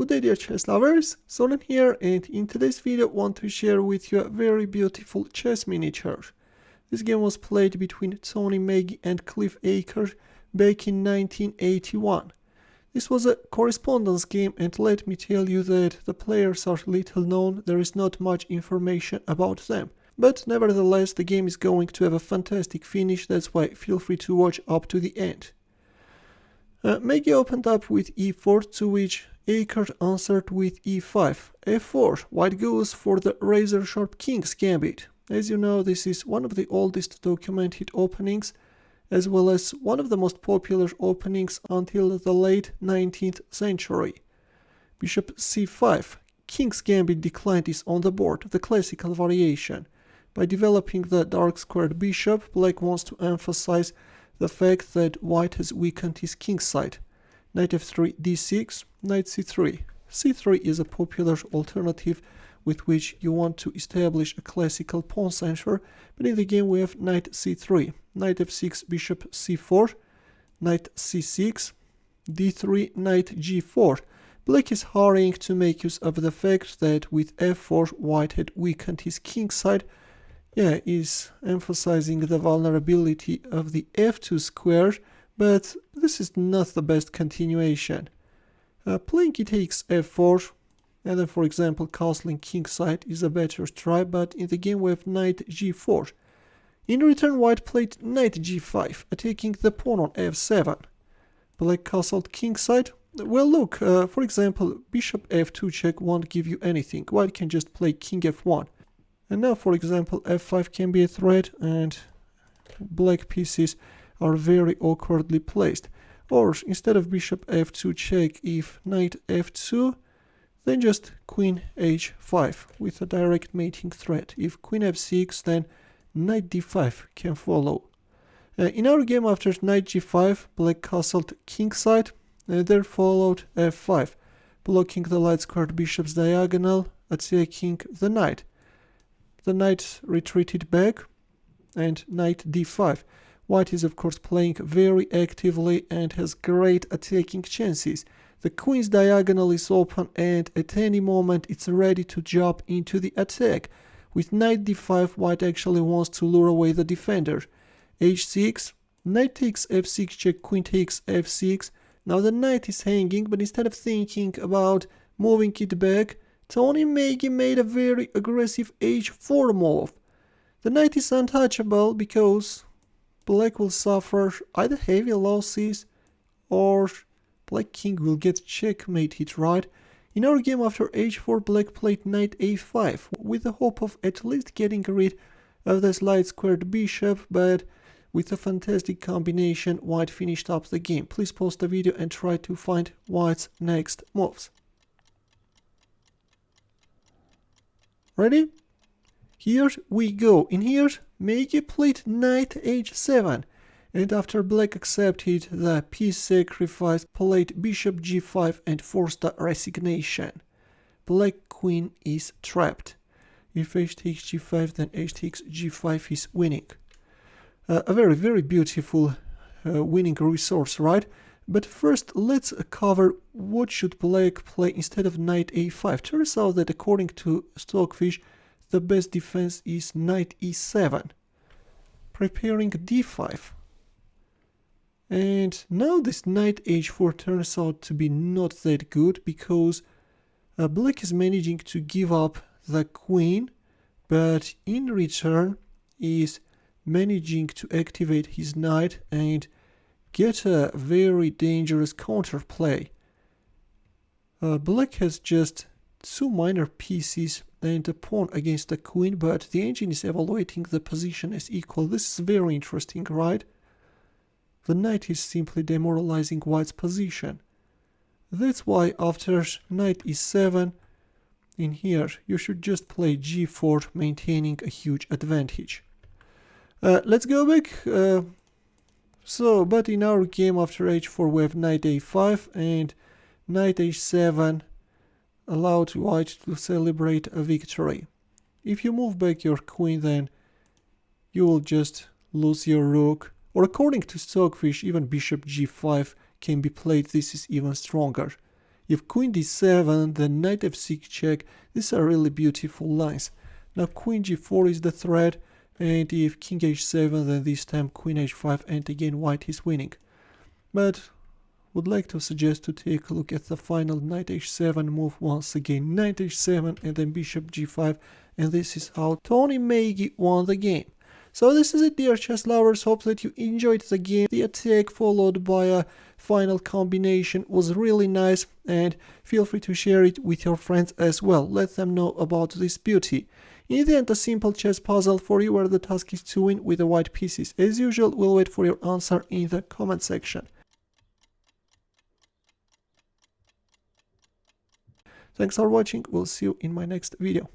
Good day dear chess lovers, Soren here, and in today's video I want to share with you a very beautiful chess miniature. This game was played between Tony Magee and Cliff Aker back in 1981. This was a correspondence game, and let me tell you that the players are little known, there is not much information about them. But nevertheless the game is going to have a fantastic finish, that's why feel free to watch up to the end. Magee opened up with e4, to which Aker answered with e5. f4, white goes for the razor-sharp king's gambit. As you know, this is one of the oldest documented openings, as well as one of the most popular openings until the late 19th century. Bishop c5, king's gambit declined is on the board, the classical variation. By developing the dark-squared bishop, black wants to emphasize the fact that white has weakened his king's side. Knight f3 d6, knight c3. c3 is a popular alternative with which you want to establish a classical pawn center, but in the game we have knight c3, knight f6, bishop c4, knight c6, d3, knight g4. Black is hurrying to make use of the fact that with f4 white had weakened his king's side. Is emphasizing the vulnerability of the f2 square, but this is not the best continuation. Playing e takes f4, and then for example castling kingside is a better try, but in the game we have knight g4. In return white played knight g5, attacking the pawn on f7. Black castled kingside. Well look, for example bishop f2 check won't give you anything, white can just play king f1. And now, for example, f5 can be a threat, and black pieces are very awkwardly placed. Or instead of bishop f2 check, if knight f2, then just queen h5 with a direct mating threat. If queen f6, then knight d5 can follow. In our game, after knight g5, black castled kingside, and there followed f5, blocking the light-squared bishop's diagonal, attacking the knight. The knight retreated back, and knight d5. White is of course playing very actively and has great attacking chances. The queen's diagonal is open, and at any moment it's ready to jump into the attack. With knight d5, white actually wants to lure away the defender. h6, knight takes f6 check, queen takes f6. Now the knight is hanging, but instead of thinking about moving it back, Tony Magee made a very aggressive h4 move. The knight is untouchable because black will suffer either heavy losses or black king will get checkmated, right? In our game after h4, black played knight a5 with the hope of at least getting rid of this light-squared bishop, but with a fantastic combination, white finished up the game. Please pause the video and try to find white's next moves. Ready? Here we go. In here, Magee played knight h7, and after black accepted the piece sacrifice, played bishop g5 and forced a resignation. Black queen is trapped. If h takes g5, then h takes g5 is winning. A very beautiful winning resource, right? But first let's cover what should black play instead of knight a5. Turns out that according to Stockfish, the best defense is knight e7, preparing d5. And now this knight h4 turns out to be not that good, because black is managing to give up the queen, but in return is managing to activate his knight and get a very dangerous counterplay. Black has just two minor pieces and a pawn against a queen, but the engine is evaluating the position as equal. This is very interesting, right? The knight is simply demoralizing white's position. That's why after knight e7, in here, you should just play g4, maintaining a huge advantage. Let's go back. But in our game after h4 we have knight a5 and knight h7 allowed white to celebrate a victory. If you move back your queen, then you will just lose your rook, or according to Stockfish even bishop g5 can be played. This is even stronger. If queen d7, then knight f6 check. These are really beautiful lines. Now queen g4 is the threat, and if king h7, then this time queen h5, and again white is winning. But would like to suggest to take a look at the final knight h7 move once again. Knight h7 and then bishop g5, and this is how Tony Magee won the game. So this is it, dear chess lovers. Hope that you enjoyed the game. The attack followed by a final combination was really nice, and feel free to share it with your friends as well. Let them know about this beauty. In the end, a simple chess puzzle for you where the task is to win with the white pieces. As usual, we'll wait for your answer in the comment section. Thanks for watching. We'll see you in my next video.